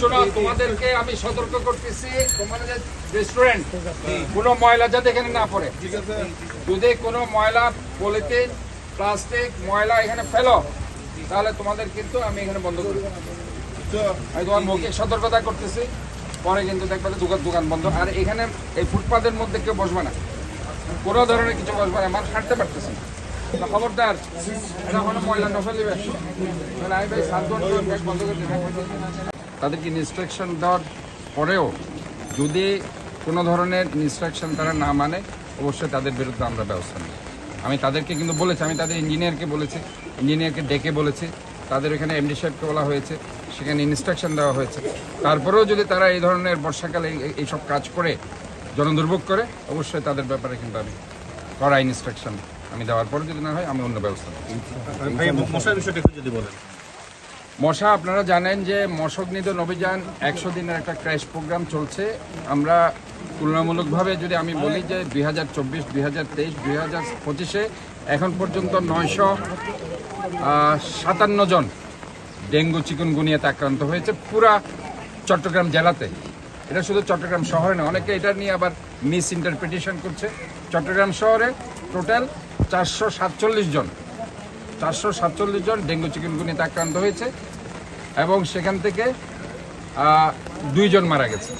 শোনো, তোমাদেরকে আমি সতর্ক করতেছি, তোমাদের রেস্টুরেন্ট কোনো ময়লা যাতে এখানে না পড়ে। যদি কোনো ময়লা, পলিথিন, প্লাস্টিক, ময়লা এখানে ফেলো, তাহলে তোমাদের কিন্তু আমি এখানে বন্ধ করি। আমি তোমার মৌখিক সতর্কতা করতেছি, পরে কিন্তু দেখবে দোকান বন্ধ। আর এখানে এই ফুটপাতের মধ্যে কেউ বসবে না, কোনো ধরনের কিছু বসবে না, মানুষ হাঁটতে পারতেছে না। খবরদার, এটা কোনো ময়লা না ফেলিবে। আমি ভাই 7 ঘন্টা বন্ধ করে দিই। তাদেরকে ইনস্ট্রাকশন দেওয়ার পরেও যদি কোনো ধরনের ইনস্ট্রাকশন তারা না মানে, অবশ্যই তাদের বিরুদ্ধে আমরা ব্যবস্থা নেব। আমি তাদেরকে কিন্তু বলেছি, আমি তাদের ইঞ্জিনিয়ারকে বলেছি, ইঞ্জিনিয়ারকে ডেকে বলেছি, তাদের এখানে এমডি সাহেবকে বলা হয়েছে, সেখানে ইনস্ট্রাকশন দেওয়া হয়েছে। তারপরেও যদি তারা এই ধরনের বর্ষাকালে এইসব কাজ করে, জনদুর্ভোগ করে, অবশ্যই তাদের ব্যাপারে কিন্তু আমি কড়া ইনস্ট্রাকশন আমি দেওয়ার পরে যদি না হয় আমি অন্য ব্যবস্থা নেব। মশা, আপনারা জানেন যে মশক নিধন অভিযান 100 দিনের একটা ক্র্যাশ প্রোগ্রাম চলছে। আমরা তুলনামূলকভাবে যদি আমি বলি যে 2024, 2023, 2025-এ এখন পর্যন্ত 957 জন ডেঙ্গু চিকুনগুনিয়াতে আক্রান্ত হয়েছে পুরা চট্টগ্রাম জেলাতে। এটা শুধু চট্টগ্রাম শহরে না, অনেকে এটা নিয়ে আবার মিস ইন্টারপ্রিটেশন করছে। চট্টগ্রাম শহরে টোটাল 447 জন ডেঙ্গু চিকুনগুনিয়াতে আক্রান্ত হয়েছে এবং সেখান থেকে 2 জন মারা গেছে।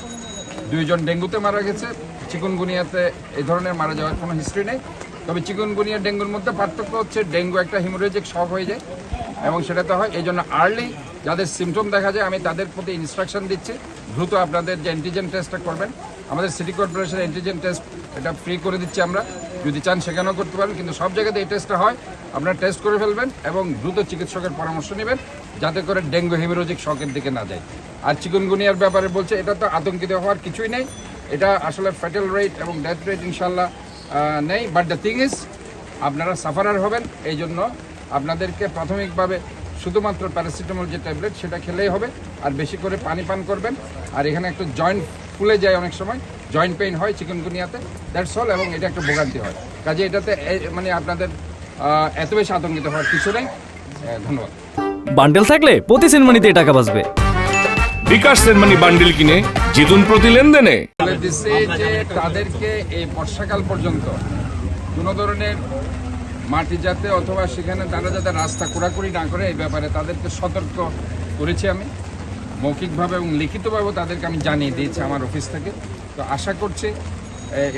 2 জন ডেঙ্গুতে মারা গেছে। চিকুনগুনিয়াতে এই ধরনের মারা যাওয়ার কোনো হিস্ট্রি নেই। তবে চিকুনগুনিয়া ডেঙ্গুর মধ্যে পার্থক্য হচ্ছে ডেঙ্গু একটা হিমোরেজিক শক হয়ে যায় এবং সেটাতে হয়। এই জন্য আর্লি যাদের সিমটম দেখা যায় আমি তাদের প্রতি ইনস্ট্রাকশন দিচ্ছি, দ্রুত আপনাদের যে অ্যান্টিজেন টেস্টটা করবেন। আমাদের সিটি কর্পোরেশন অ্যান্টিজেন টেস্ট এটা ফ্রি করে দিচ্ছি আমরা, যদি চান সেখানেও করতে পারেন, কিন্তু সব জায়গাতে এই টেস্টটা হয়। আপনারা টেস্ট করে ফেলবেন এবং দ্রুত চিকিৎসকের পরামর্শ নেবেন যাতে করে ডেঙ্গু হিমোরেজিক শকের দিকে না যায়। আর চিকুনগুনিয়ার ব্যাপারে বলছে, এটা তো আতঙ্কিত হওয়ার কিছুই নেই। এটা আসলে ফ্যাটাল রেট এবং ডেথ রেট ইনশাল্লাহ নেই। বাট দ্য থিং ইজ, আপনারা সাফারার হবেন। এই জন্য আপনাদেরকে প্রাথমিকভাবে শুধুমাত্র প্যারাসিটামল যে ট্যাবলেট সেটা খেলেই হবে, আর বেশি করে পানি পান করবেন। আর এখানে একটু জয়েন্ট ফুলে যায়, অনেক সময় জয়েন্ট পেইন হয় চিকুনগুনিয়াতে, দ্যাটস অল। এবং এটা একটু ভোগান্তি হয়, কাজে এটাতে মানে আপনাদের এত বেশি আতঙ্কিত হওয়ার কিছু নেই। ধন্যবাদ। বান্ডেল থাকলে প্রতি সেনমানিতে টাকা বাঁচবে। বিকাশ সেনমানি বান্ডেল কিনে জিতুন প্রতি লেনদেনে। বলে দিচ্ছে যে তাদেরকে এই বর্ষাকাল পর্যন্ত কোনো ধরনের মাটি যাতে অথবা সেখানে তারা যাতে রাস্তা খোঁড়াখুড়ি না করে, এই ব্যাপারে তাদেরকে সতর্ক করেছি আমি মৌখিকভাবে এবং লিখিতভাবেও তাদেরকে আমি জানিয়ে দিয়েছি আমার অফিস থেকে। তো আশা করছি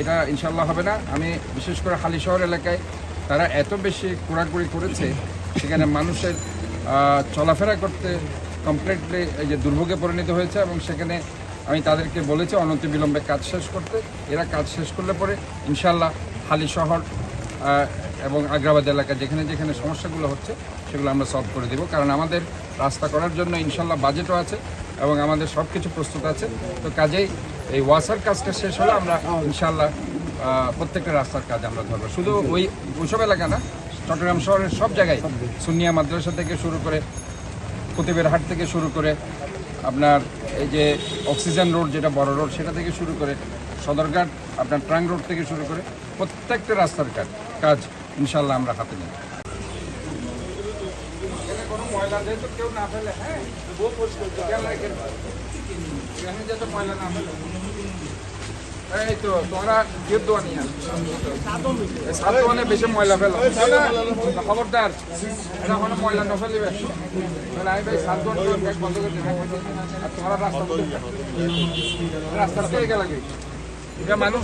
এটা ইনশাল্লাহ হবে না। আমি বিশেষ করে হালিশহর এলাকায় তারা এত বেশি খোঁড়াখুড়ি করেছে, সেখানে মানুষের চলাফেরা করতে কমপ্লিটলি এই যে দুর্ভোগে পরিণত হয়েছে এবং সেখানে আমি তাদেরকে বলেছি অনতিবিলম্বে কাজ শেষ করতে। এরা কাজ শেষ করলে পরে ইনশাল্লাহ হালিশহর এবং আগ্রাবাদ এলাকা যেখানে যেখানে সমস্যাগুলো হচ্ছে সেগুলো আমরা সলভ করে দেব। কারণ আমাদের রাস্তা করার জন্য ইনশাল্লাহ বাজেটও আছে এবং আমাদের সব কিছু প্রস্তুত আছে। তো কাজেই এই ওয়াসার কাজটা শেষ হলে আমরা ইনশাল্লাহ প্রত্যেকটা রাস্তার কাজ আমরা ধরবো। শুধু ওইসব এলাকা না, চট্টগ্রাম শহরের সব জায়গায়, সুন্নিয়া মাদ্রাসা থেকে শুরু করে, খতিবের হাট থেকে শুরু করে, আপনার এই যে অক্সিজেন রোড যেটা বড় রোড সেটা থেকে শুরু করে, সদরঘাট আপনার ট্রাং রোড থেকে শুরু করে প্রত্যেকটা রাস্তার কাজ ইনশাল্লাহ আমরা হাতে নেব। কোনো ময়লা যেহেতু কেউ না ফেলে, হ্যাঁ যাতে ময়লা না ফেলে। এই তো তোমরা দেওয়া নিয়ে সাতনে বেশি ময়লা ফেলো, খবরদার, এটা কোনো ময়লা না ফেলিবে। আমি ভাই 7 ঘন্টা বন্ধ করে দিই। আর তোমরা রাস্তার পেয়ে গেল মানুষ